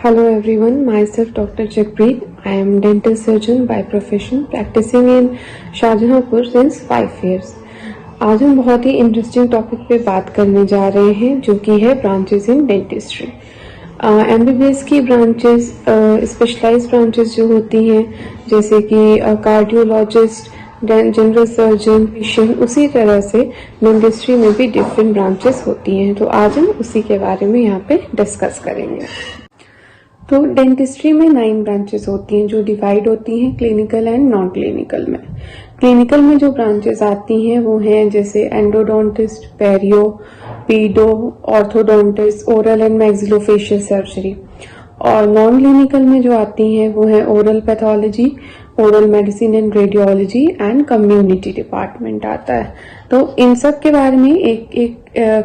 Hello everyone, myself Dr. Jagpreet. I am dental surgeon by profession practicing in Shahjahanpur since 5 years. आज हम बहुत ही interesting topic पे बात करने जा रहे हैं जो कि है ब्रांचेस इन डेंटिस्ट्री। MBBS की ब्रांचेस स्पेशलाइज्ड ब्रांचेस जो होती हैं जैसे कि कार्डियोलॉजिस्ट, जनरल सर्जन, फिजिशियन, उसी तरह से डेंटिस्ट्री में भी डिफरेंट ब्रांचेस होती हैं। तो आज हम उसी के बारे में यहाँ पे डिस्कस करेंगे। तो डेंटिस्ट्री में 9 ब्रांचेस होती हैं जो डिवाइड होती हैं क्लिनिकल एंड नॉन क्लिनिकल में। क्लिनिकल में जो ब्रांचेस आती हैं वो हैं जैसे endodontist, पेरियो, पीडो, orthodontist, oral and maxillofacial surgery. और नॉन क्लिनिकल में जो आती हैं वो है oral pathology, oral medicine and radiology and community department आता है। तो इन सब के बारे में एक एक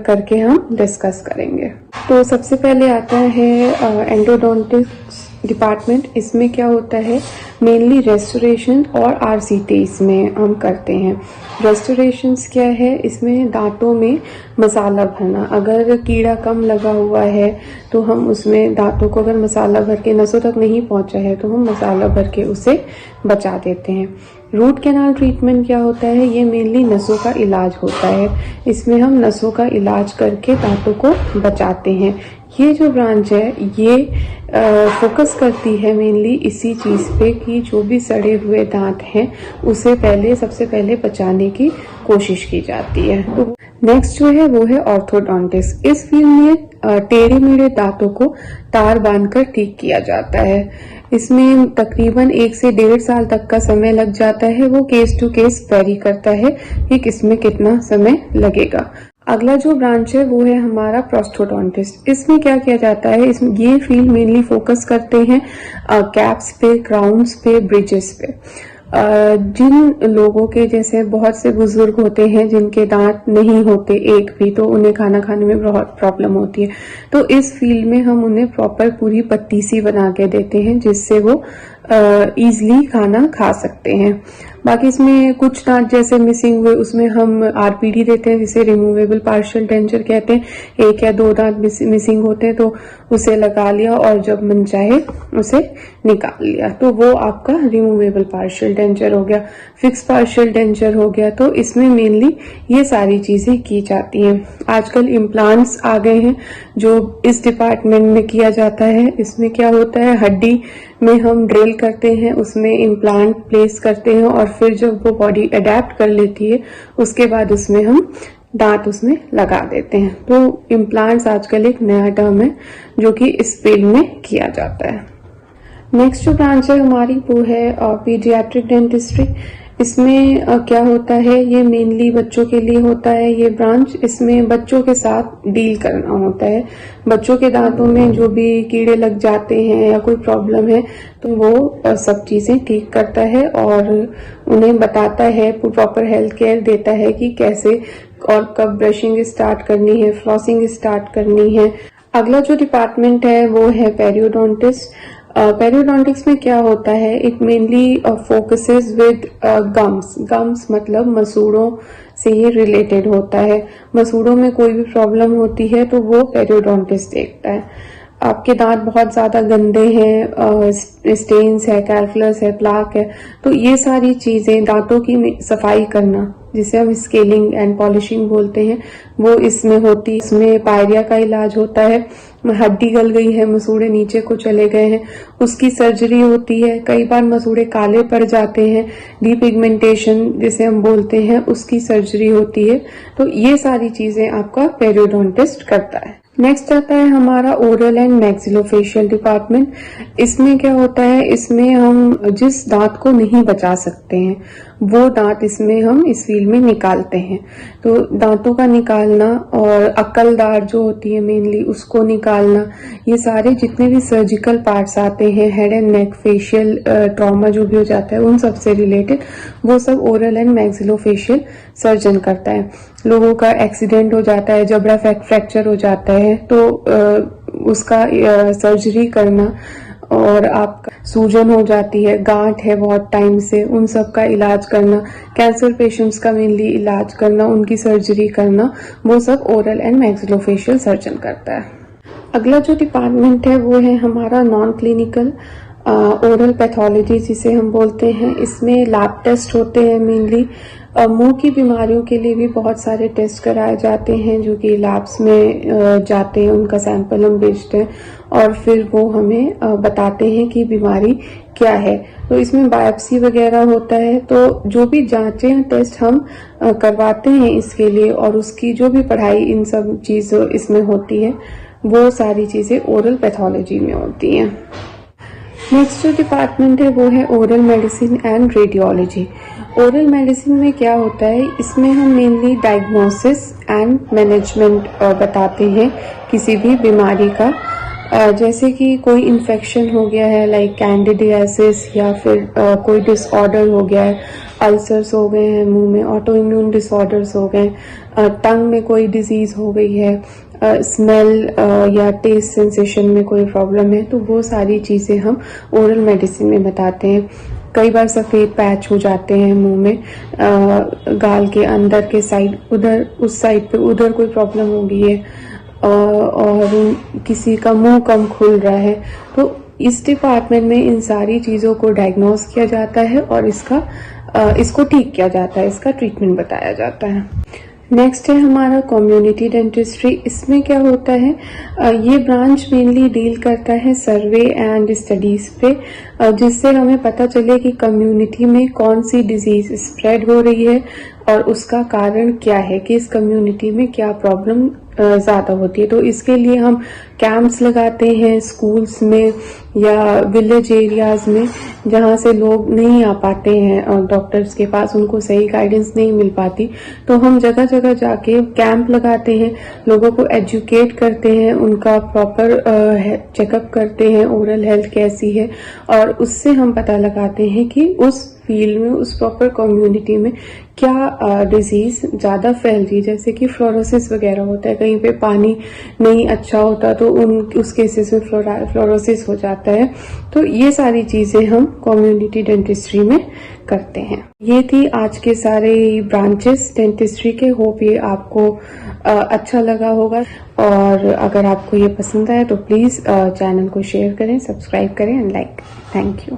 करके हम डिस्कस करेंगे। तो सबसे पहले आता है एंडोडोंटिक्स डिपार्टमेंट। इसमें क्या होता है, मेनली रेस्टोरेशन और RCT इसमें हम करते हैं। रेस्टोरेशंस क्या है, इसमें दांतों में मसाला भरना। अगर कीड़ा कम लगा हुआ है तो हम उसमें दांतों को अगर मसाला भर के नसों तक नहीं पहुंचा है तो हम मसाला भर के उसे बचा देते हैं। रूट कैनाल ट्रीटमेंट क्या होता है, ये मेनली नसों का इलाज होता है। इसमें हम नसों का इलाज करके दांतों को बचाते हैं। ये जो ब्रांच है ये फोकस करती है मेनली इसी चीज पे कि जो भी सड़े हुए दांत हैं उसे सबसे पहले बचाने की कोशिश की जाती है। तो नेक्स्ट जो है वो है ऑर्थोडोंटिस्ट। इस फील्ड में टेढ़े मेढ़े दांतों को तार बांधकर ठीक किया जाता है। इसमें तकरीबन 1 से 1.5 साल तक का समय लग जाता है। वो केस टू केस वेरी करता है कि किसमें कितना समय लगेगा। अगला जो ब्रांच है वो है हमारा प्रोस्थोडोंटिस्ट। इसमें क्या किया जाता है, ये फील्ड मेनली फोकस करते हैं कैप्स पे, क्राउन्स पे, ब्रिजेस पे। जिन लोगों के जैसे बहुत से बुजुर्ग होते हैं जिनके दांत नहीं होते एक भी, तो उन्हें खाना खाने में बहुत प्रॉब्लम होती है। तो इस फील्ड में हम उन्हें प्रॉपर पूरी पत्ती सी बना के देते हैं जिससे वो इजीली खाना खा सकते हैं। बाकी इसमें कुछ दांत जैसे मिसिंग हुए उसमें हम RPD देते हैं जिसे रिमूवेबल पार्शियल डेंचर कहते हैं। 1 या 2 दांत मिसिंग होते हैं तो उसे लगा लिया और जब मन चाहे उसे निकाल लिया, तो वो आपका रिमूवेबल पार्शियल डेंचर हो गया। फिक्स पार्शियल डेंचर हो गया। तो इसमें मेनली ये सारी चीजें की जाती हैं। आजकल इम्प्लांट्स आ गए हैं जो इस डिपार्टमेंट में किया जाता है। इसमें क्या होता है, हड्डी में हम ड्रिल करते हैं, उसमें इम्प्लांट प्लेस करते हैं और फिर जब वो बॉडी अडेप्ट कर लेती है उसके बाद उसमें हम दांत उसमें लगा देते हैं। तो इम्प्लांट्स आजकल एक नया टर्म है जो कि इस फील्ड में किया जाता है। नेक्स्ट जो ब्रांच है हमारी वो है पीडियाट्रिक डेंटिस्ट्री। इसमें क्या होता है, ये मेनली बच्चों के लिए होता है ये ब्रांच। इसमें बच्चों के साथ डील करना होता है। बच्चों के दांतों में जो भी कीड़े लग जाते हैं या कोई प्रॉब्लम है तो वो सब चीजें ठीक करता है और उन्हें बताता है, प्रॉपर हेल्थ केयर देता है कि कैसे और कब ब्रशिंग स्टार्ट करनी है, फ्लॉसिंग स्टार्ट करनी है। अगला जो डिपार्टमेंट है वो है पेरियोडोंटिस्ट। पेरियोडोंटिक्स में क्या होता है, it mainly focuses with gums मतलब मसूड़ों से ये रिलेटेड होता है। मसूड़ों में कोई भी प्रॉब्लम होती है तो वो पेरियोडोंटिस्ट देखता है। आपके दांत बहुत ज्यादा गंदे हैं, स्टेन्स है, कैल्कुलस है, प्लाक है, तो ये सारी चीजें दांतों की सफाई करना जिसे हम स्केलिंग एंड पॉलिशिंग बोलते हैं वो इसमें होती है। इसमें पायरिया का इलाज होता है। हड्डी गल गई है, मसूड़े नीचे को चले गए हैं, उसकी सर्जरी होती है। कई बार मसूड़े काले पड़ जाते हैं, डीपिगमेंटेशन जिसे हम बोलते हैं, उसकी सर्जरी होती है। तो ये सारी चीजें आपका पेरियोडोंटिस्ट करता है। नेक्स्ट आता है हमारा ओरल एंड मैक्सिलोफेशियल डिपार्टमेंट। इसमें क्या होता है, इसमें हम जिस दांत को नहीं बचा सकते हैं वो दांत इसमें हम इस फील्ड में निकालते हैं। तो दांतों का निकालना और अक्लदार जो होती है मेनली उसको निकालना, ये सारे जितने भी सर्जिकल पार्ट्स आते हैं, head and neck, facial trauma जो भी हो जाता है उन सब से रिलेटेड, वो सब ओरल एंड मैक्सिलोफेशियल सर्जन करता है। लोगों का एक्सीडेंट हो जाता है, जबड़ा फ्रैक्चर हो जाता है तो उसका सर्जरी करना, और आपका सूजन हो जाती है, गांठ है बहुत टाइम से, उन सब का इलाज करना, कैंसर पेशेंट्स का मेनली इलाज करना, उनकी सर्जरी करना, वो सब ओरल एंड मैक्सिलोफेशियल सर्जन करता है। अगला जो डिपार्टमेंट है वो है हमारा नॉन क्लिनिकल ओरल पैथोलॉजी जिसे हम बोलते हैं। इसमें लैब टेस्ट होते हैं मेनली। मुंह की बीमारियों के लिए भी बहुत सारे टेस्ट कराए जाते हैं जो कि लैब्स में जाते हैं, उनका सैंपल हम भेजते हैं और फिर वो हमें बताते हैं कि बीमारी क्या है। तो इसमें बायोप्सी वगैरह होता है। तो जो भी जांचें या टेस्ट हम करवाते हैं इसके लिए और उसकी जो भी पढ़ाई इन सब चीज़ों इसमें होती है वो सारी चीज़ें ओरल पैथोलॉजी में होती हैं। नेक्स्ट जो डिपार्टमेंट है वो है oral medicine and radiology. Oral medicine में क्या होता है, इसमें हम मेनली डायग्नोसिस एंड मैनेजमेंट बताते हैं किसी भी बीमारी का। जैसे कि कोई इन्फेक्शन हो गया है लाइक कैंडिडियासिस या फिर कोई डिसऑर्डर हो गया है, अल्सर्स हो गए हैं मुंह में, ऑटो इम्यून डिसऑर्डर्स हो गए, टंग में कोई डिजीज हो गई है, स्मेल या टेस्ट सेंसेशन में कोई प्रॉब्लम है, तो वो सारी चीजें हम ओरल मेडिसिन में बताते हैं। कई बार सफेद पैच हो जाते हैं मुंह में, गाल के अंदर के साइड, उधर उस साइड पे उधर कोई प्रॉब्लम हो गई है और किसी का मुंह कम खुल रहा है, तो इस डिपार्टमेंट में इन सारी चीजों को डायग्नोस किया जाता है और इसको ठीक किया जाता है, इसका ट्रीटमेंट बताया जाता है। नेक्स्ट है हमारा कम्युनिटी डेंटिस्ट्री। इसमें क्या होता है, ये ब्रांच मेनली डील करता है सर्वे एंड स्टडीज पे, जिससे हमें पता चले कि कम्युनिटी में कौन सी डिजीज स्प्रेड हो रही है और उसका कारण क्या है, कि इस कम्युनिटी में क्या प्रॉब्लम ज्यादा होती है। तो इसके लिए हम कैंप्स लगाते हैं स्कूल्स में या विलेज एरियाज में जहाँ से लोग नहीं आ पाते हैं डॉक्टर्स के पास, उनको सही गाइडेंस नहीं मिल पाती, तो हम जगह जगह जाके कैंप लगाते हैं, लोगों को एजुकेट करते हैं, उनका प्रॉपर चेकअप करते हैं ओरल हेल्थ कैसी है और उससे हम पता लगाते हैं कि उस फील्ड में, उस प्रॉपर कम्युनिटी में क्या डिजीज ज्यादा फैल रही है। जैसे कि फ्लोरोसिस वगैरह होता है, कहीं पे पानी नहीं अच्छा होता तो उस केसेस में फ्लोरोसिस हो जाता है। तो ये सारी चीजें हम कम्युनिटी डेंटिस्ट्री में करते हैं। ये थी आज के सारे ब्रांचेस डेंटिस्ट्री के। होप ये आपको अच्छा लगा होगा और अगर आपको ये पसंद आया तो प्लीज चैनल को शेयर करें, सब्सक्राइब करें एंड लाइक। Thank you.